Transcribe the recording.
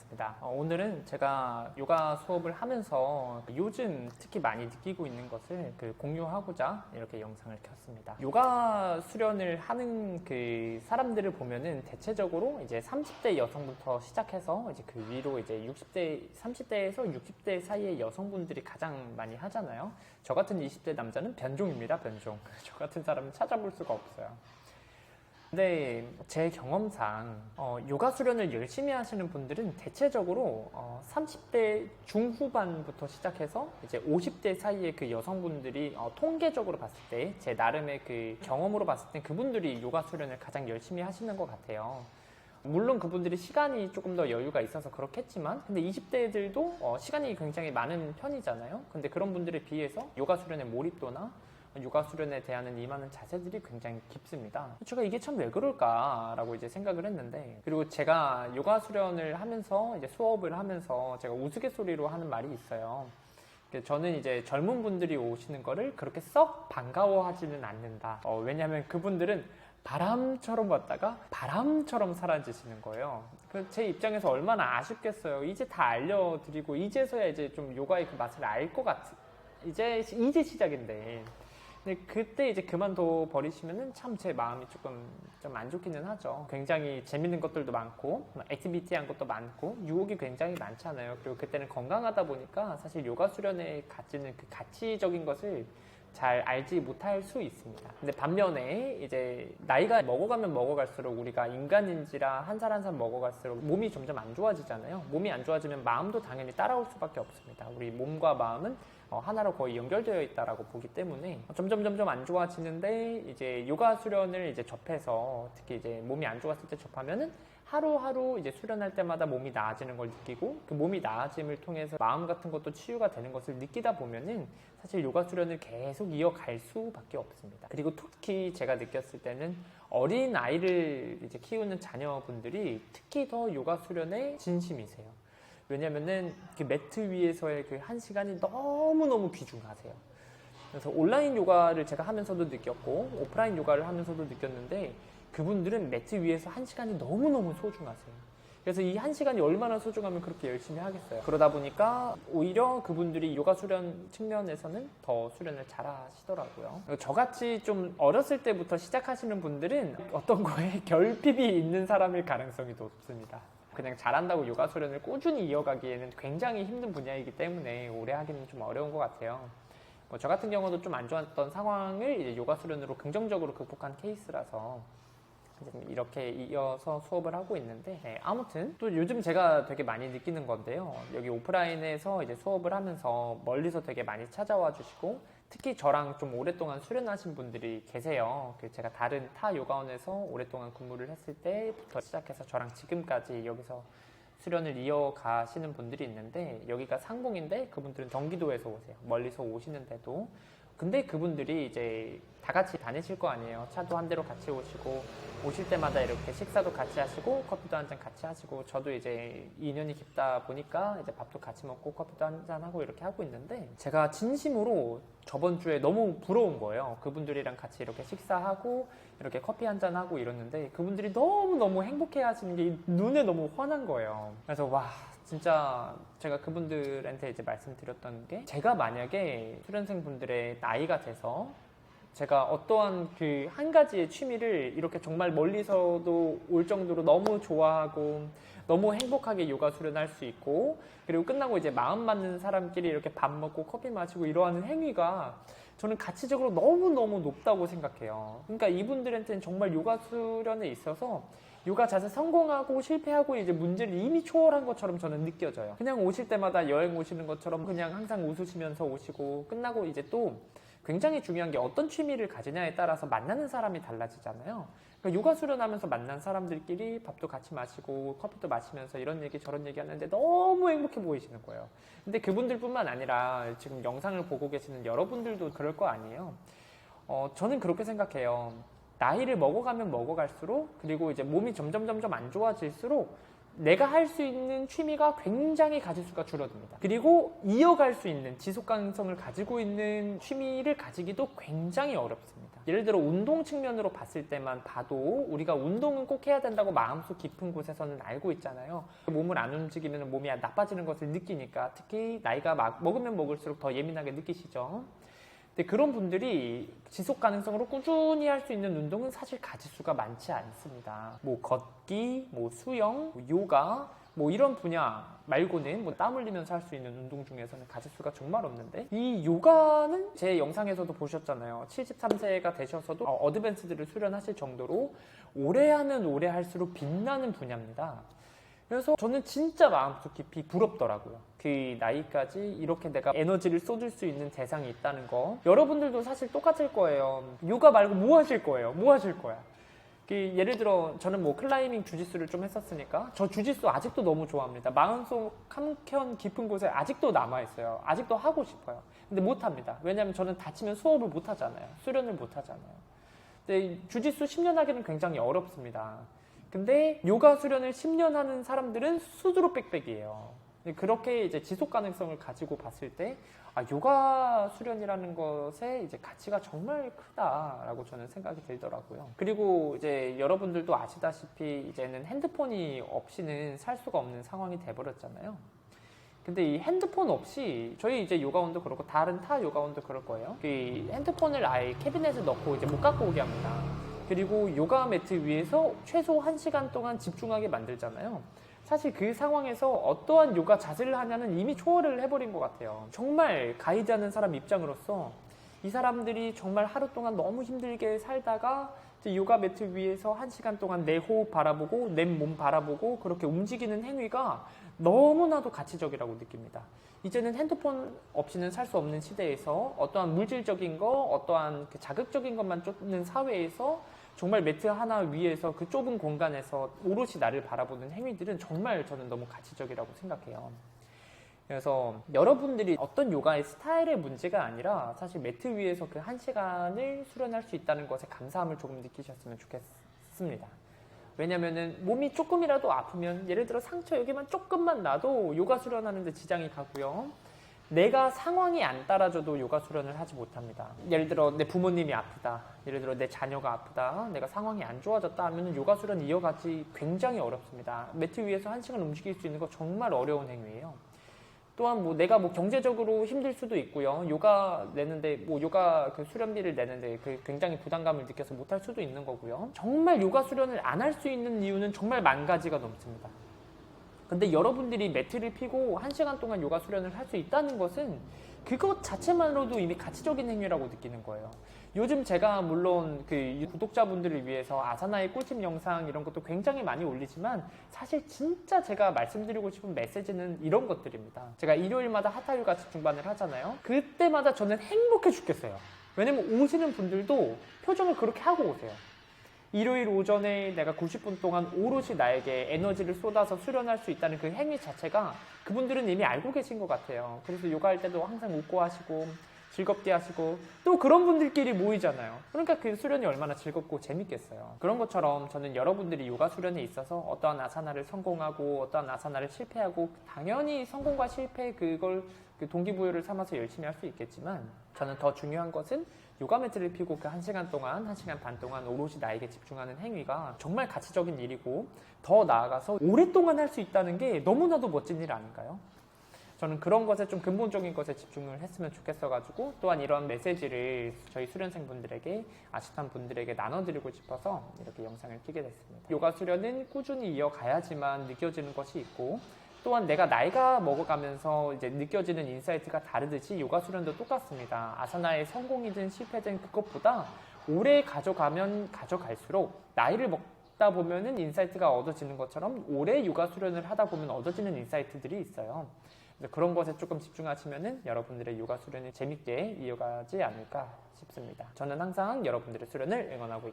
반갑습니다. 오늘은 제가 요가 수업을 하면서 요즘 특히 많이 느끼고 있는 것을 공유하고자 이렇게 영상을 켰습니다. 요가 수련을 하는 사람들을 보면은 대체적으로 이제 30대 여성부터 시작해서 이제 그 위로 이제 30대에서 60대 사이의 여성분들이 가장 많이 하잖아요. 저 같은 20대 남자는 변종입니다, 변종. 저 같은 사람은 찾아볼 수가 없어요. 근데 제 경험상 요가 수련을 열심히 하시는 분들은 대체적으로 30대 중후반부터 시작해서 이제 50대 사이의 그 여성분들이 통계적으로 봤을 때 제 나름의 그 경험으로 봤을 때 그분들이 요가 수련을 가장 열심히 하시는 것 같아요. 물론 그분들이 시간이 조금 더 여유가 있어서 그렇겠지만 근데 20대들도 시간이 굉장히 많은 편이잖아요. 근데 그런 분들에 비해서 요가 수련의 몰입도나 요가 수련에 대한 임하는 자세들이 굉장히 깊습니다. 제가 이게 참 왜 그럴까라고 이제 생각을 했는데, 그리고 제가 요가 수련을 하면서 이제 수업을 하면서 제가 우스갯소리로 하는 말이 있어요. 저는 이제 젊은 분들이 오시는 거를 그렇게 썩 반가워하지는 않는다. 왜냐하면 그분들은 바람처럼 왔다가 바람처럼 사라지시는 거예요. 제 입장에서 얼마나 아쉽겠어요. 이제 다 알려드리고 이제서야 이제 좀 요가의 그 맛을 알 것 이제 시작인데. 근데 그때 이제 그만둬 버리시면은 참 제 마음이 조금 좀 안 좋기는 하죠. 굉장히 재밌는 것들도 많고, 액티비티한 것도 많고, 유혹이 굉장히 많잖아요. 그리고 그때는 건강하다 보니까 사실 요가 수련에 가지는 그 가치적인 것을 잘 알지 못할 수 있습니다. 근데 반면에 이제 나이가 먹어가면 먹어갈수록 우리가 인간인지라 한 살 한 살 먹어갈수록 몸이 점점 안 좋아지잖아요. 몸이 안 좋아지면 마음도 당연히 따라올 수밖에 없습니다. 우리 몸과 마음은 하나로 거의 연결되어 있다라고 보기 때문에 점점 안 좋아지는데 이제 요가 수련을 이제 접해서 특히 이제 몸이 안 좋았을 때 접하면은 하루하루 이제 수련할 때마다 몸이 나아지는 걸 느끼고 그 몸이 나아짐을 통해서 마음 같은 것도 치유가 되는 것을 느끼다 보면은 사실 요가 수련을 계속 이어갈 수밖에 없습니다. 그리고 특히 제가 느꼈을 때는 어린 아이를 이제 키우는 자녀분들이 특히 더 요가 수련에 진심이세요. 왜냐면은 그 매트 위에서의 그 1시간이 너무너무 귀중하세요. 그래서 온라인 요가를 제가 하면서도 느꼈고 오프라인 요가를 하면서도 느꼈는데 그분들은 매트 위에서 1시간이 너무너무 소중하세요. 그래서 이 1시간이 얼마나 소중하면 그렇게 열심히 하겠어요. 그러다 보니까 오히려 그분들이 요가 수련 측면에서는 더 수련을 잘 하시더라고요. 저같이 좀 어렸을 때부터 시작하시는 분들은 어떤 거에 결핍이 있는 사람일 가능성이 높습니다. 그냥 잘한다고 요가 수련을 꾸준히 이어가기에는 굉장히 힘든 분야이기 때문에 오래 하기는 좀 어려운 것 같아요. 저 같은 경우도 좀 안 좋았던 상황을 이제 요가 수련으로 긍정적으로 극복한 케이스라서 이렇게 이어서 수업을 하고 있는데, 아무튼 또 요즘 제가 되게 많이 느끼는 건데요. 여기 오프라인에서 이제 수업을 하면서 멀리서 되게 많이 찾아와 주시고 특히 저랑 좀 오랫동안 수련하신 분들이 계세요. 제가 다른 타 요가원에서 오랫동안 근무를 했을 때부터 시작해서 저랑 지금까지 여기서 수련을 이어가시는 분들이 있는데, 여기가 상봉인데 그분들은 경기도에서 오세요. 멀리서 오시는데도. 근데 그분들이 이제 다 같이 다니실 거 아니에요. 차도 한 대로 같이 오시고 오실 때마다 이렇게 식사도 같이 하시고 커피도 한 잔 같이 하시고, 저도 이제 인연이 깊다 보니까 이제 밥도 같이 먹고 커피도 한 잔 하고 이렇게 하고 있는데, 제가 진심으로 저번 주에 너무 부러운 거예요. 그분들이랑 같이 이렇게 식사하고 이렇게 커피 한 잔 하고 이러는데 그분들이 너무 행복해 하시는 게 눈에 너무 환한 거예요. 그래서 와, 진짜 제가 그분들한테 이제 말씀드렸던 게, 제가 만약에 수련생 분들의 나이가 돼서 제가 어떠한 그 한 가지의 취미를 이렇게 정말 멀리서도 올 정도로 너무 좋아하고 너무 행복하게 요가 수련할 수 있고, 그리고 끝나고 이제 마음 맞는 사람끼리 이렇게 밥 먹고 커피 마시고 이러한 행위가 저는 가치적으로 너무너무 높다고 생각해요. 그러니까 이분들한테는 정말 요가 수련에 있어서 요가 자세 성공하고 실패하고 이제 문제를 이미 초월한 것처럼 저는 느껴져요. 그냥 오실 때마다 여행 오시는 것처럼 그냥 항상 웃으시면서 오시고, 끝나고 이제 또 굉장히 중요한 게 어떤 취미를 가지냐에 따라서 만나는 사람이 달라지잖아요. 그러니까 요가 수련하면서 만난 사람들끼리 밥도 같이 마시고 커피도 마시면서 이런 얘기 저런 얘기 하는데 너무 행복해 보이시는 거예요. 근데 그분들뿐만 아니라 지금 영상을 보고 계시는 여러분들도 그럴 거 아니에요. 저는 그렇게 생각해요. 나이를 먹어가면 먹어갈수록, 그리고 이제 몸이 점점 안 좋아질수록 내가 할 수 있는 취미가 굉장히 가지수가 줄어듭니다. 그리고 이어갈 수 있는 지속 가능성을 가지고 있는 취미를 가지기도 굉장히 어렵습니다. 예를 들어 운동 측면으로 봤을 때만 봐도 우리가 운동은 꼭 해야 된다고 마음속 깊은 곳에서는 알고 있잖아요. 몸을 안 움직이면 몸이 나빠지는 것을 느끼니까, 특히 나이가 먹으면 먹을수록 더 예민하게 느끼시죠. 근데 그런 분들이 지속 가능성으로 꾸준히 할 수 있는 운동은 사실 가지수가 많지 않습니다. 뭐 걷기, 뭐 수영, 뭐 요가, 뭐 이런 분야 말고는 뭐 땀 흘리면서 할 수 있는 운동 중에서는 가짓수가 정말 없는데, 이 요가는 제 영상에서도 보셨잖아요. 73세가 되셔서도 어드밴스드를 수련하실 정도로 오래 하면 오래 할수록 빛나는 분야입니다. 그래서 저는 진짜 마음속 깊이 부럽더라고요. 그 나이까지 이렇게 내가 에너지를 쏟을 수 있는 대상이 있다는 거. 여러분들도 사실 똑같을 거예요. 요가 말고 뭐 하실 거예요? 뭐 하실 거야? 예를 들어 저는 뭐 클라이밍 주짓수를 좀 했었으니까 저 주짓수 아직도 너무 좋아합니다. 마음속 한켠 깊은 곳에 아직도 남아있어요. 아직도 하고 싶어요. 근데 못합니다. 왜냐하면 저는 다치면 수업을 못하잖아요. 수련을 못하잖아요. 근데 주짓수 10년 하기는 굉장히 어렵습니다. 근데 요가 수련을 10년 하는 사람들은 수두로 빽빽이에요. 그렇게 이제 지속 가능성을 가지고 봤을 때, 요가 수련이라는 것의 이제 가치가 정말 크다라고 저는 생각이 들더라고요. 그리고 이제 여러분들도 아시다시피 이제는 핸드폰이 없이는 살 수가 없는 상황이 돼버렸잖아요. 근데 이 핸드폰 없이 저희 이제 요가원도 그렇고 다른 타 요가원도 그럴 거예요. 이 핸드폰을 아예 캐비넷에 넣고 이제 못 갖고 오게 합니다. 그리고 요가 매트 위에서 최소 1시간 동안 집중하게 만들잖아요. 사실 그 상황에서 어떠한 요가 자세를 하냐는 이미 초월을 해버린 것 같아요. 정말 가이드하는 사람 입장으로서 이 사람들이 정말 하루 동안 너무 힘들게 살다가 요가 매트 위에서 1시간 동안 내 호흡 바라보고 내 몸 바라보고 그렇게 움직이는 행위가 너무나도 가치적이라고 느낍니다. 이제는 핸드폰 없이는 살 수 없는 시대에서 어떠한 물질적인 거, 어떠한 자극적인 것만 쫓는 사회에서 정말 매트 하나 위에서 그 좁은 공간에서 오롯이 나를 바라보는 행위들은 정말 저는 너무 가치적이라고 생각해요. 그래서 여러분들이 어떤 요가의 스타일의 문제가 아니라 사실 매트 위에서 그 1시간을 수련할 수 있다는 것에 감사함을 조금 느끼셨으면 좋겠습니다. 왜냐면은 몸이 조금이라도 아프면, 예를 들어 상처 여기만 조금만 나도 요가 수련하는데 지장이 가고요. 내가 상황이 안 따라줘도 요가 수련을 하지 못합니다. 예를 들어 내 부모님이 아프다, 예를 들어 내 자녀가 아프다, 내가 상황이 안 좋아졌다 하면 요가 수련 이어가기 굉장히 어렵습니다. 매트 위에서 1시간 움직일 수 있는 거 정말 어려운 행위예요. 또한 내가 경제적으로 힘들 수도 있고요. 요가 내는데 요가 그 수련비를 내는데 굉장히 부담감을 느껴서 못할 수도 있는 거고요. 정말 요가 수련을 안 할 수 있는 이유는 정말 만 가지가 넘습니다. 근데 여러분들이 매트를 피고 1시간 동안 요가 수련을 할 수 있다는 것은 그것 자체만으로도 이미 가치적인 행위라고 느끼는 거예요. 요즘 제가 물론 그 구독자분들을 위해서 아사나의 꿀팁 영상 이런 것도 굉장히 많이 올리지만, 사실 진짜 제가 말씀드리고 싶은 메시지는 이런 것들입니다. 제가 일요일마다 하타요가 집중반을 하잖아요. 그때마다 저는 행복해 죽겠어요. 왜냐면 오시는 분들도 표정을 그렇게 하고 오세요. 일요일 오전에 내가 90분 동안 오롯이 나에게 에너지를 쏟아서 수련할 수 있다는 그 행위 자체가 그분들은 이미 알고 계신 것 같아요. 그래서 요가할 때도 항상 웃고 하시고 즐겁게 하시고 또 그런 분들끼리 모이잖아요. 그러니까 그 수련이 얼마나 즐겁고 재밌겠어요. 그런 것처럼 저는 여러분들이 요가 수련에 있어서 어떠한 아사나를 성공하고 어떠한 아사나를 실패하고, 당연히 성공과 실패 그걸 동기부여를 삼아서 열심히 할 수 있겠지만, 저는 더 중요한 것은 요가 매트를 피고 그 1시간 동안, 1시간 반 동안 오롯이 나에게 집중하는 행위가 정말 가치적인 일이고, 더 나아가서 오랫동안 할 수 있다는 게 너무나도 멋진 일 아닌가요? 저는 그런 것에 좀 근본적인 것에 집중을 했으면 좋겠어가지고, 또한 이런 메시지를 저희 수련생분들에게, 아시탄 분들에게 나눠드리고 싶어서 이렇게 영상을 찍게 됐습니다. 요가 수련은 꾸준히 이어가야지만 느껴지는 것이 있고, 또한 내가 나이가 먹어가면서 이제 느껴지는 인사이트가 다르듯이 요가 수련도 똑같습니다. 아사나의 성공이든 실패든 그것보다 오래 가져가면 가져갈수록 나이를 먹다 보면은 인사이트가 얻어지는 것처럼 오래 요가 수련을 하다 보면 얻어지는 인사이트들이 있어요. 그래서 그런 것에 조금 집중하시면은 여러분들의 요가 수련이 재밌게 이어가지 않을까 싶습니다. 저는 항상 여러분들의 수련을 응원하고 있겠습니다.